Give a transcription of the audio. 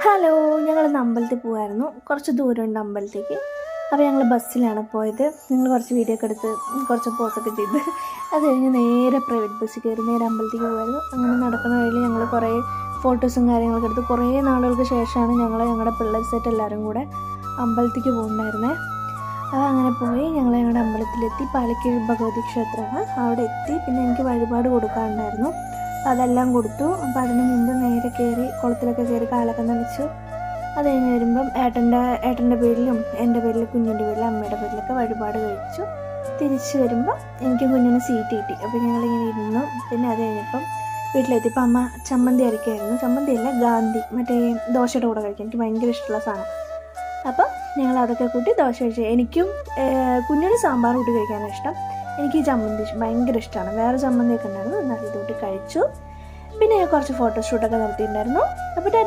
Hello, ഞങ്ങളിന്ന് അമ്പലത്തിൽ പോകുമായിരുന്നു. കുറച്ച് ദൂരമുണ്ട് അമ്പലത്തേക്ക്. അപ്പോൾ ഞങ്ങൾ ബസ്സിലാണ് പോയത്. ഞങ്ങൾ കുറച്ച് വീഡിയോ ഒക്കെ എടുത്ത് കുറച്ച് പോസ്റ്റൊക്കെ ചെയ്ത് അത് കഴിഞ്ഞ് നേരെ പ്രൈവറ്റ് ബസ്സിൽ കയറി നേരെ അമ്പലത്തേക്ക് പോകുമായിരുന്നു. അങ്ങനെ നടക്കുന്ന വഴിയിൽ ഞങ്ങൾ കുറേ ഫോട്ടോസും കാര്യങ്ങളൊക്കെ എടുത്ത് കുറേ നാളുകൾക്ക് ശേഷമാണ് ഞങ്ങളുടെ പിള്ളേർ സെറ്റ് എല്ലാവരും കൂടെ അമ്പലത്തേക്ക് പോകുന്നുണ്ടായിരുന്നേ. അങ്ങനെ പോയി ഞങ്ങളുടെ അമ്പലത്തിലെത്തി. പാലക്കീഴ് ഭഗവതി ക്ഷേത്രമാണ്, അവിടെ എത്തി. പിന്നെ എനിക്ക് വഴിപാട് കൊടുക്കാനുണ്ടായിരുന്നു, അതെല്ലാം കൊടുത്തു. അപ്പോൾ അതിന് മുമ്പ് നേരെ കയറി കുളത്തിലൊക്കെ കയറി കാലൊക്കെ നനച്ചു. അത് കഴിഞ്ഞ് വരുമ്പം ഏട്ടൻ്റെ പേരിലും എൻ്റെ പേരിലും കുഞ്ഞിൻ്റെ പേരിലും അമ്മയുടെ പേരിലൊക്കെ വഴിപാട് കഴിച്ചു. തിരിച്ച് വരുമ്പോൾ എനിക്ക് കുഞ്ഞിന് സീറ്റ് കിട്ടി. അപ്പോൾ ഞങ്ങളിങ്ങനെ ഇരുന്നു. പിന്നെ അത് കഴിഞ്ഞപ്പം വീട്ടിലെത്തിയപ്പോൾ അമ്മ ചമ്മന്തി അരയ്ക്കായിരുന്നു. ചമ്മന്തിയല്ല, ഗാന്ധി, മറ്റേ ദോശയുടെ കൂടെ കഴിക്കാൻ എനിക്ക് ഭയങ്കര ഇഷ്ടമുള്ള സാധനം. അപ്പം ഞങ്ങൾ അതൊക്കെ കൂട്ടി ദോശ കഴിച്ചു. എനിക്കും കുഞ്ഞിന് സാമ്പാർ കൂട്ടി കഴിക്കാനാണ് ഇഷ്ടം. എനിക്ക് ഈ ചമ്മന്തി ഭയങ്കര ഇഷ്ടമാണ്. വേറെ ചമ്മന്തിയൊക്കെ ഉണ്ടായിരുന്നു, എന്നാൽ ഇത് കൂട്ടി കഴിച്ചു. പിന്നെ കുറച്ച് ഫോട്ടോഷൂട്ടൊക്കെ നടത്തിയിട്ടുണ്ടായിരുന്നു. അപ്പോൾ